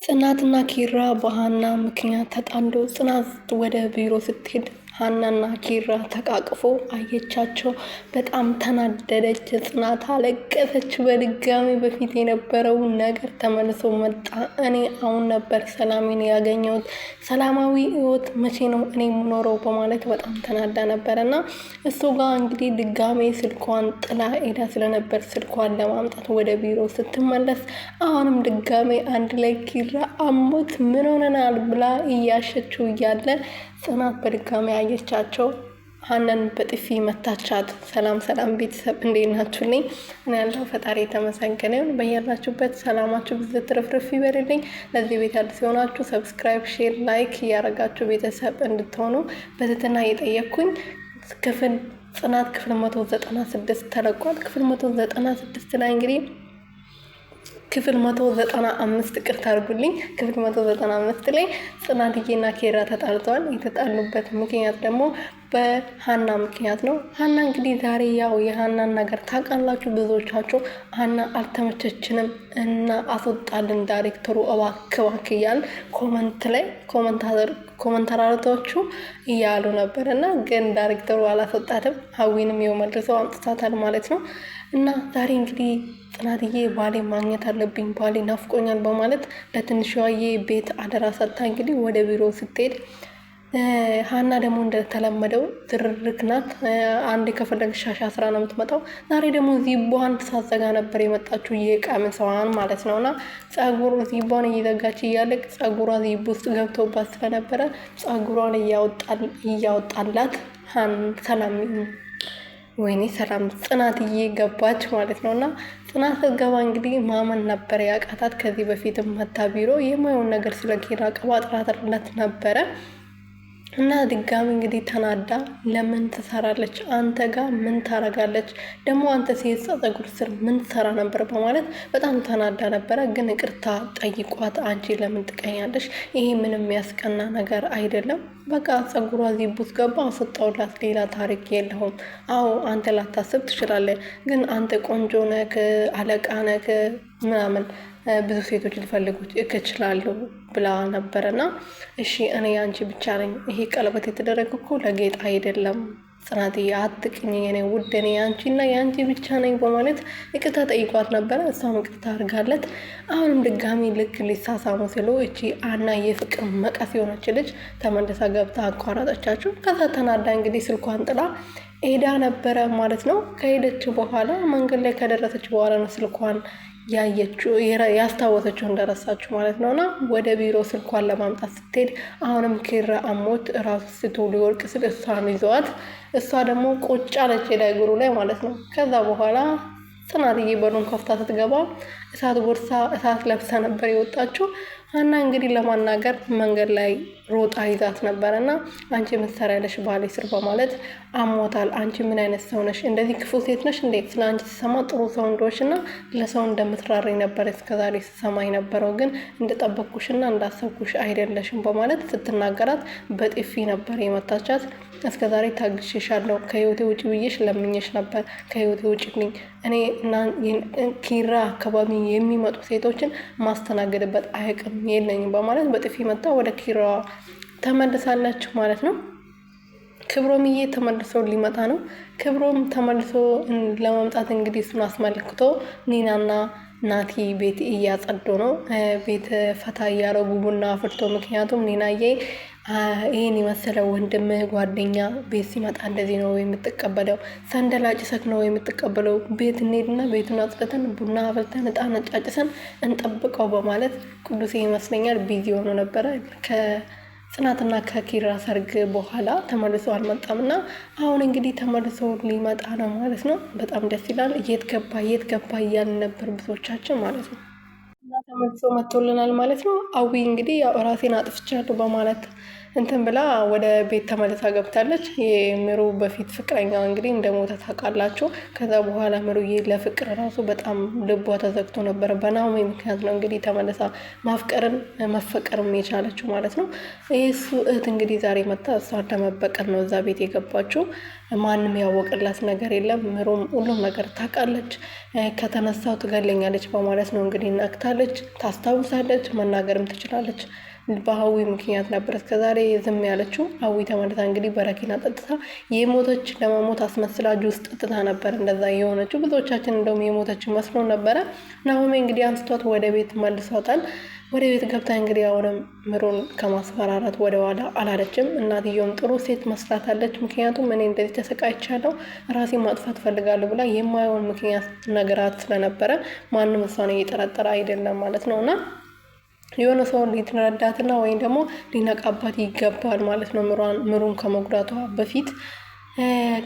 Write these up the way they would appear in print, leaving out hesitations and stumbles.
ጽናትና ኪራ በሀና ምክንያት ተጣሉ። ጽናት ወደ ቢሮ ስትሄድ ሀናና ኪራ ተቃቅፎ አየቻቸው። በጣም ተናደደች። ጽናት አለቀሰች። በድጋሚ በፊት የነበረው ነገር ተመልሶ መጣ። እኔ አሁን ነበር ሰላሜን ያገኘሁት። ሰላማዊ ህይወት መቼ ነው እኔ የምኖረው? በማለት በጣም ተናዳ ነበር እና እሱ ጋር እንግዲህ ድጋሜ ስልኳን ጥላ ሄዳ ስለነበር ስልኳን ለማምጣት ወደ ቢሮ ስትመለስ አሁንም ድጋሜ አንድ ላይ ኪራ አሞት ምን ሆነናል ብላ እያሸችው እያለ ጽናት በድጋሚ አየቻቸው። ሀናን በጥፊ መታቻት። ሰላም ሰላም ቤተሰብ እንዴት ናችሁልኝ? እኔ ያለው ፈጣሪ የተመሰገነ ይሁን። በያላችሁበት ሰላማችሁ ብዙ ትርፍርፍ ይበልልኝ። ለዚህ ቤት አዲስ የሆናችሁ ሰብስክራይብ፣ ሼር፣ ላይክ እያደረጋችሁ ቤተሰብ እንድትሆኑ በትህትና እየጠየቅኩኝ ጽናት ክፍል 196 ተለቋል። ክፍል 196 ላይ እንግዲህ ክፍል 195 ቅርታ አድርጉልኝ። ክፍል 195 ላይ ጽናትዬና ኪራ ተጣልተዋል። የተጣሉበት ምክንያት ደግሞ በሀና ምክንያት ነው። ሀና እንግዲህ ዛሬ ያው የሀናን ነገር ታውቃላችሁ ብዙዎቻችሁ። ሀና አልተመቸችንም እና አስወጣልን ዳይሬክተሩ እባክህ እያልን ኮመንታራቶቹ እያሉ ነበር እና ግን ዳይሬክተሩ አላስወጣትም። ሀዊንም የው መልሰው አምጥታታል ማለት ነው። እና ዛሬ እንግዲህ ጽናትዬ ባሌ ማግኘት አለብኝ፣ ባሌ ናፍቆኛል በማለት ለትንሿዬ ቤት አደራ ሰጥታ እንግዲህ ወደ ቢሮ ስትሄድ ሀና ደግሞ እንደተለመደው ትርርክ ናት። አንድ ከፈለግሽ ሻሽ አስራ ነው የምትመጣው። ዛሬ ደግሞ ዚቧን ሳዘጋ ነበር የመጣችው የቀሚሷን ማለት ነው። እና ዚቧን እየዘጋች እያለ ጸጉሯ ዚብ ውስጥ ገብቶባት ስለነበረ ጸጉሯን እያወጣላት ሰላም ወይኔ ሰላም ጽናትዬ ገባች ማለት ነው። እና ጽናት ገባ እንግዲህ ማመን ነበር ያቃታት። ከዚህ በፊትም መታ ቢሮ የማየውን ነገር ስለ ኪራ ቀባጥራለት ነበረ እና ድጋሚ እንግዲህ ተናዳ ለምን ትሰራለች አንተ ጋር ምን ታረጋለች ደግሞ አንተ ሴት ጸጉር ስር ምን ትሰራ ነበር በማለት በጣም ተናዳ ነበረ። ግን ይቅርታ ጠይቋት አንቺ ለምን ትቀኛለሽ? ይሄ ምንም የሚያስቀና ነገር አይደለም። በቃ ጸጉሯ ዚቡት ገባ አስወጣውላት፣ ሌላ ታሪክ የለውም። አዎ አንተ ላታስብ ትችላለህ፣ ግን አንተ ቆንጆ ነህ፣ አለቃ ነህ ምናምን ብዙ ሴቶች ሊፈልጉት እችላለሁ ብላ ነበረና እሺ እኔ አንቺ ብቻ ነኝ። ይሄ ቀለበት የተደረገ እኮ ለጌጥ አይደለም። ጽናትዬ አትቅኝ የኔ ውድ፣ እኔ ያንቺና የአንቺ ብቻ ነኝ በማለት ይቅርታ ጠይቋት ነበረ። እሷም ይቅርታ አድርጋለት አሁንም ድጋሚ ልክ ሊሳሳሙ ሲሉ እቺ አና የፍቅር መቀስ የሆነች ልጅ ተመልሳ ገብታ አቋራጠቻችሁ። ከዛ ተናዳ እንግዲህ ስልኳን ጥላ ሄዳ ነበረ ማለት ነው። ከሄደች በኋላ መንገድ ላይ ከደረሰች በኋላ ነው ስልኳን ያስታወሰችው እንደረሳችሁ ማለት ነውና ወደ ቢሮ ስልኳን ለማምጣት ስትሄድ አሁንም ኪራ አሞት ራሱ ስቶ ሊወርቅ ስል እሷን ይዘዋት፣ እሷ ደግሞ ቁጭ አለች እግሩ ላይ ማለት ነው። ከዛ በኋላ ጽናትዬ በሩን ከፍታ ስትገባ እሳት ጎርሳ እሳት ለብሳ ነበር የወጣችው። ሀና እንግዲህ ለማናገር መንገድ ላይ ሮጣ ይዛት ነበር እና አንቺ ምን ትሰሪያለሽ ባሌ ስር በማለት አሞታል። አንቺ ምን አይነት ሰው ነሽ? እንደዚህ ክፉ ሴት ነሽ እንዴ? ስለ አንቺ ስሰማ ጥሩ ሰው እንደሆንሽ እና ለሰው እንደምትራሪ ነበር እስከዛሬ ስሰማ የነበረው፣ ግን እንደጠበቅኩሽና እንዳሰብኩሽ አይደለሽም በማለት ስትናገራት በጥፊ ነበር የመታቻት። እስከዛሬ ታግሼሻለሁ፣ ከህይወቴ ውጭ ብዬሽ ለምኜሽ ነበር፣ ከህይወቴ ውጭልኝ። እኔ ኪራ አካባቢ የሚመጡ ሴቶችን ማስተናገድበት አያውቅም የለኝም በማለት በጥፊ መታ ወደ ኪራ ተመልሳለች ማለት ነው። ክብሮምዬ ተመልሶ ሊመጣ ነው። ክብሮም ተመልሶ ለመምጣት እንግዲህ እሱን አስመልክቶ ኒናና ናቲ ቤት እያጸዱ ነው። ቤት ፈታ እያረጉ ቡና አፍልቶ፣ ምክንያቱም ኒናዬ ይህን የመሰለ ወንድም ጓደኛ ቤት ሲመጣ እንደዚህ ነው የምትቀበለው፣ ሰንደል አጭሰክ ነው የምትቀበለው፣ ቤት እንሄድና ቤቱን አጽድተን ቡና አፍልተን እጣን አጫጭሰን እንጠብቀው በማለት ቅዱሴ ይመስለኛል ቢዚ ሆኖ ነበረ ጽናትና ከኪራ ሰርግ በኋላ ተመልሶ አልመጣም እና አሁን እንግዲህ ተመልሶ ሊመጣ ነው ማለት ነው። በጣም ደስ ይላል። የት ገባ እያልን ነበር ብዙዎቻችን ማለት ነው። እና ተመልሶ መጥቶልናል ማለት ነው። አዊ እንግዲህ ያው ራሴን አጥፍቻለሁ በማለት እንትን ብላ ወደ ቤት ተመልሳ ገብታለች። የምሩ በፊት ፍቅረኛ እንግዲህ እንደሞተ ታውቃላችሁ። ከዛ በኋላ ምሩዬ ለፍቅር ራሱ በጣም ልቧ ተዘግቶ ነበረ። በናሆሜ ምክንያት ነው እንግዲህ ተመልሳ ማፍቀርን መፈቀርም የቻለችው ማለት ነው። የሱ እህት እንግዲህ ዛሬ መጣ እሷን ለመበቀል ነው እዛ ቤት የገባችው። ማንም ያወቀላት ነገር የለም። ምሩም ሁሉም ነገር ታውቃለች። ከተነሳው ትገለኛለች በማለት ነው እንግዲህ ነቅታለች። እንዳደረገች ታስታውሳለች፣ መናገርም ትችላለች። በሀዊ ምክንያት ነበር እስከዛሬ ዝም ያለችው። ሀዊ ተመልሳ እንግዲህ በረኪና ጠጥታ የሞተች ለመሞት አስመስላ ጁስ ጠጥታ ነበር እንደዛ የሆነችው። ብዙዎቻችን እንደውም የሞተች መስሎ ነበረ። ናሆሜ እንግዲህ አንስቷት ወደ ቤት መልሷታል። ወደ ቤት ገብታ እንግዲህ አሁንም ምሩን ከማስፈራራት ወደ ኋላ አላለችም። እናትየውም ጥሩ ሴት መስላታለች። ምክንያቱም እኔ እንደዚህ ተሰቃይቻለሁ ራሴን ማጥፋት ፈልጋለሁ ብላ የማይሆን ምክንያት ነገራት ስለነበረ ማንም እሷን እየጠረጠረ አይደለም ማለት ነው። እና የሆነ ሰው ሊትረዳትና ወይም ደግሞ ሊነቃባት ይገባል ማለት ነው። ምሩን ከመጉዳቷ በፊት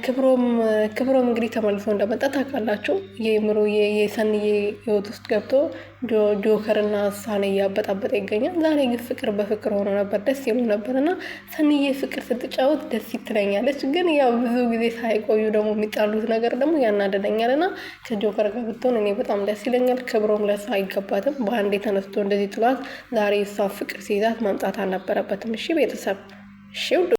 ክብሮም እንግዲህ ተመልሶ እንደመጣ ታውቃላችሁ። የምሩ የሰንዬ ህይወት ውስጥ ገብቶ ጆከርና እሷን እያበጣበጠ ይገኛል። ዛሬ ግን ፍቅር በፍቅር ሆኖ ነበር፣ ደስ ይሉ ነበር እና ሰንዬ ፍቅር ስትጫወት ደስ ትለኛለች። ግን ያው ብዙ ጊዜ ሳይቆዩ ደግሞ የሚጣሉት ነገር ደግሞ ያናደደኛል እና ከጆከር ጋር ብትሆን እኔ በጣም ደስ ይለኛል። ክብሮም ለእሷ አይገባትም። በአንዴ ተነስቶ እንደዚህ ጥሏት ዛሬ እሷ ፍቅር ሲይዛት መምጣት አልነበረበትም። እሺ ቤተሰብ እሺ